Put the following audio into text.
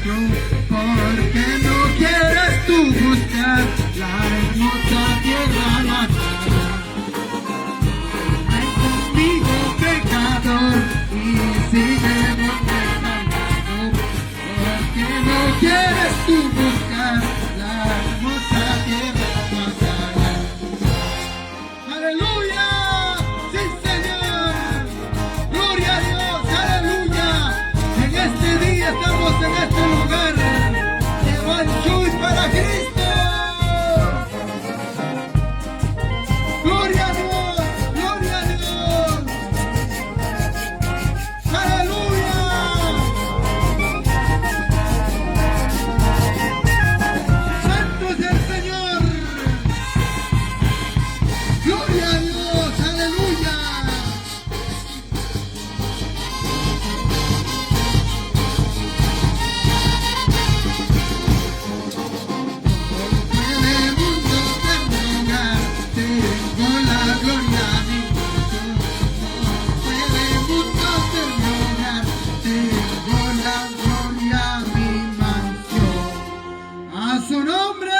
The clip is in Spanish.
porque no quieres tú buscar la hermosa tierra natal. Ven conmigo, pecador, y sígueme cantando, porque no quieres tú buscar la hermosa tierra natal. ¡Aleluya! ¡Sí, Señor! ¡Gloria a Dios! ¡Aleluya! En este día estamos en este lugar. ¡Evangelio para Cristo! ¡Gloria a Dios! ¡Gloria a Dios! ¡Aleluya! ¡Santo es el Señor! ¡Gloria a Dios! ¡Aleluya! Puede mundo perdonar, tengo la gloria a mi corazón. Puede mundo perdonar, tengo la gloria a mi mansión. A su nombre.